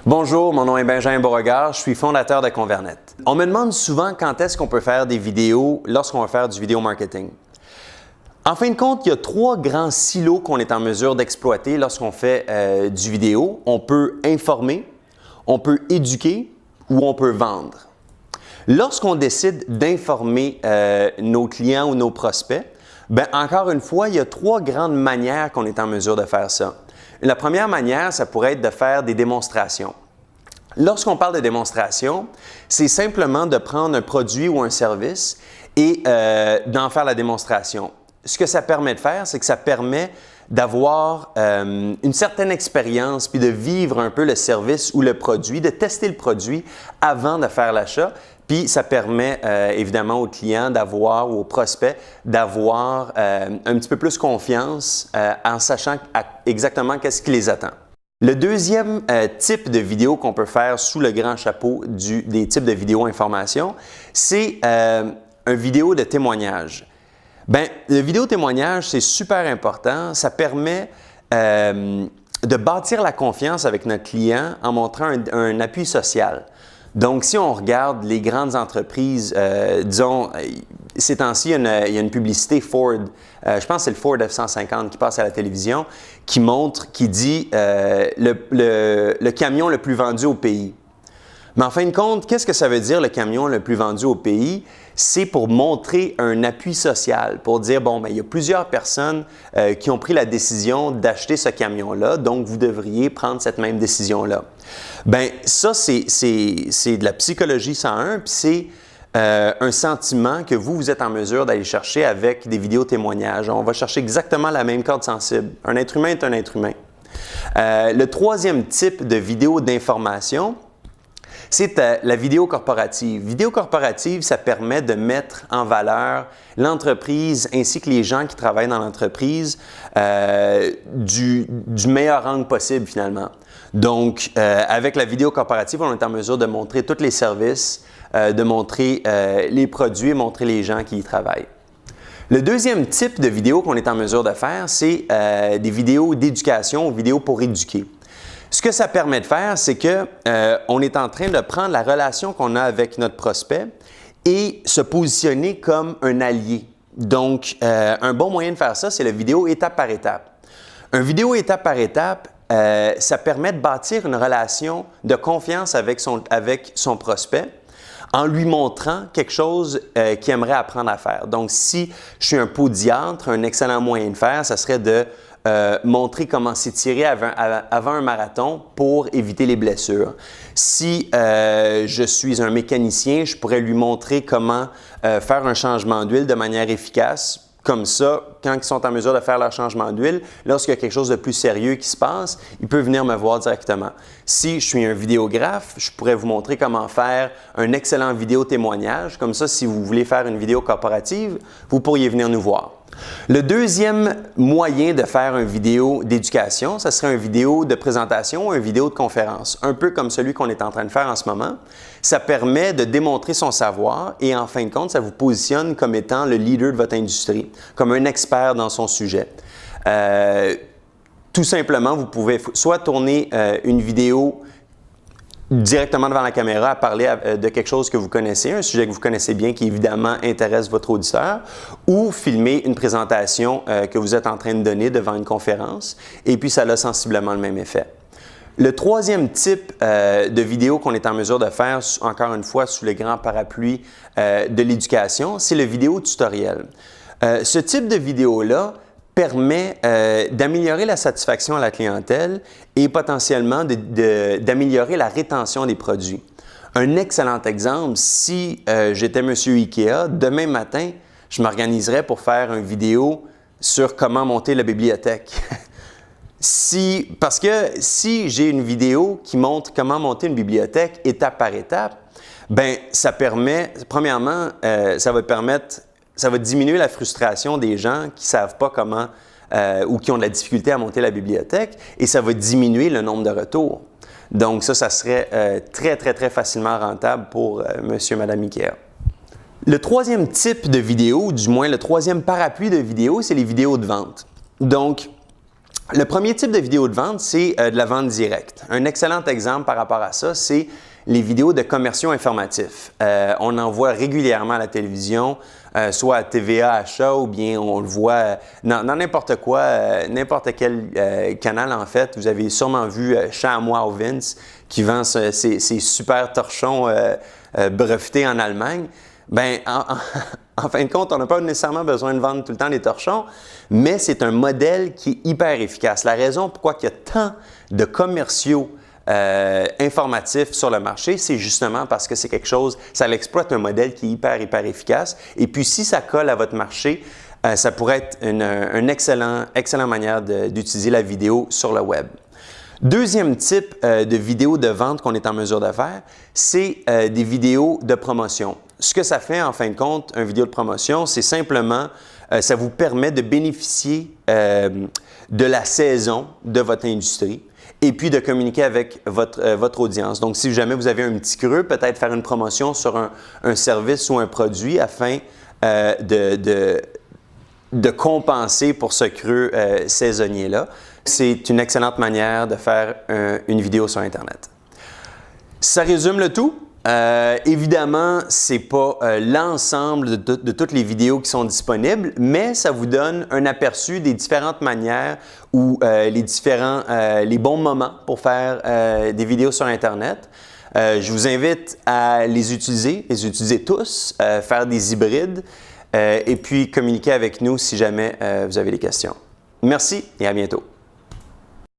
Bonjour, mon nom est Benjamin Beauregard, je suis fondateur de Convernet. On me demande souvent quand est-ce qu'on peut faire des vidéos lorsqu'on va faire du vidéo marketing. En fin de compte, il y a trois grands silos qu'on est en mesure d'exploiter lorsqu'on fait du vidéo. On peut informer, on peut éduquer ou on peut vendre. Lorsqu'on décide d'informer nos clients ou nos prospects, encore une fois, il y a trois grandes manières qu'on est en mesure de faire ça. La première manière, ça pourrait être de faire des démonstrations. Lorsqu'on parle de démonstration, c'est simplement de prendre un produit ou un service et d'en faire la démonstration. Ce que ça permet de faire, c'est que ça permet d'avoir une certaine expérience puis de vivre un peu le service ou le produit, de tester le produit avant de faire l'achat. Puis ça permet évidemment aux clients d'avoir ou aux prospects d'avoir un petit peu plus confiance en sachant exactement qu'est-ce qui les attend. Le deuxième type de vidéo qu'on peut faire sous le grand chapeau des types de vidéos information, c'est un vidéo de témoignage. Le vidéo témoignage, c'est super important. Ça permet de bâtir la confiance avec notre client en montrant un appui social. Donc, si on regarde les grandes entreprises, disons, ces temps-ci, il y a une publicité Ford, je pense que c'est le Ford F-150 qui passe à la télévision, qui dit le camion le plus vendu au pays. Mais en fin de compte, qu'est-ce que ça veut dire le camion le plus vendu au pays? C'est pour montrer un appui social, pour dire, il y a plusieurs personnes qui ont pris la décision d'acheter ce camion-là, donc vous devriez prendre cette même décision-là. Ça, c'est de la psychologie 101, puis c'est un sentiment que vous êtes en mesure d'aller chercher avec des vidéos témoignages. On va chercher exactement la même corde sensible. Un être humain est un être humain. Le troisième type de vidéo d'information, c'est la vidéo corporative. Vidéo corporative, ça permet de mettre en valeur l'entreprise ainsi que les gens qui travaillent dans l'entreprise du meilleur angle possible finalement. Donc, avec la vidéo corporative, on est en mesure de montrer tous les services, de montrer les produits et montrer les gens qui y travaillent. Le deuxième type de vidéo qu'on est en mesure de faire, c'est des vidéos d'éducation ou vidéos pour éduquer. Ce que ça permet de faire, c'est qu'on est en train de prendre la relation qu'on a avec notre prospect et se positionner comme un allié. Donc, un bon moyen de faire ça, c'est la vidéo étape par étape. Une vidéo étape par étape, ça permet de bâtir une relation de confiance avec son prospect en lui montrant quelque chose qu'il aimerait apprendre à faire. Donc, si je suis un podiatre, un excellent moyen de faire, ça serait de montrer comment s'étirer avant un marathon pour éviter les blessures. Si je suis un mécanicien, je pourrais lui montrer comment faire un changement d'huile de manière efficace. Comme ça, quand ils sont en mesure de faire leur changement d'huile, lorsqu'il y a quelque chose de plus sérieux qui se passe, ils peuvent venir me voir directement. Si je suis un vidéographe, je pourrais vous montrer comment faire un excellent vidéo témoignage. Comme ça, si vous voulez faire une vidéo corporative, vous pourriez venir nous voir. Le deuxième moyen de faire une vidéo d'éducation, ce serait une vidéo de présentation ou une vidéo de conférence, un peu comme celui qu'on est en train de faire en ce moment. Ça permet de démontrer son savoir et en fin de compte, ça vous positionne comme étant le leader de votre industrie, comme un expert dans son sujet. Tout simplement, vous pouvez soit tourner une vidéo directement devant la caméra à parler de quelque chose que vous connaissez, un sujet que vous connaissez bien qui évidemment intéresse votre auditeur, ou filmer une présentation que vous êtes en train de donner devant une conférence et puis ça a sensiblement le même effet. Le troisième type de vidéo qu'on est en mesure de faire, encore une fois sous le grand parapluie de l'éducation, c'est le vidéo tutoriel. Ce type de vidéo-là permet d'améliorer la satisfaction à la clientèle et potentiellement d'améliorer la rétention des produits. Un excellent exemple, si j'étais Monsieur Ikea, demain matin, je m'organiserais pour faire une vidéo sur comment monter la bibliothèque. Parce que si j'ai une vidéo qui montre comment monter une bibliothèque étape par étape, ça permet, premièrement, ça va diminuer la frustration des gens qui ne savent pas comment ou qui ont de la difficulté à monter la bibliothèque et ça va diminuer le nombre de retours. Donc ça serait très facilement rentable pour monsieur et madame Ikea. Le troisième type de vidéo, ou du moins le troisième parapluie de vidéo, c'est les vidéos de vente. Donc, Le premier type de vidéo de vente, c'est de la vente directe. Un excellent exemple par rapport à ça, c'est les vidéos de commerciaux informatifs. On en voit régulièrement à la télévision, soit à TVA Achat ou bien on le voit dans n'importe quoi, n'importe quel canal en fait. Vous avez sûrement vu Chat à moi ou Vince qui vend ces super torchons brevetés en Allemagne. Ben, en fin de compte, on n'a pas nécessairement besoin de vendre tout le temps des torchons, mais c'est un modèle qui est hyper efficace. La raison pourquoi il y a tant de commerciaux informatifs sur le marché, c'est justement parce que c'est quelque chose, ça exploite un modèle qui est hyper efficace. Et puis, si ça colle à votre marché, ça pourrait être une excellente manière d'utiliser la vidéo sur le web. Deuxième type de vidéo de vente qu'on est en mesure de faire, c'est des vidéos de promotion. Ce que ça fait en fin de compte, une vidéo de promotion, c'est simplement, ça vous permet de bénéficier de la saison de votre industrie et puis de communiquer avec votre audience. Donc, si jamais vous avez un petit creux, peut-être faire une promotion sur un service ou un produit afin de compenser pour ce creux saisonnier-là. C'est une excellente manière de faire une vidéo sur Internet. Ça résume le tout. Évidemment, ce n'est pas l'ensemble de toutes les vidéos qui sont disponibles, mais ça vous donne un aperçu des différentes manières ou les bons moments pour faire des vidéos sur Internet. Je vous invite à les utiliser tous, faire des hybrides et puis communiquer avec nous si jamais vous avez des questions. Merci et à bientôt.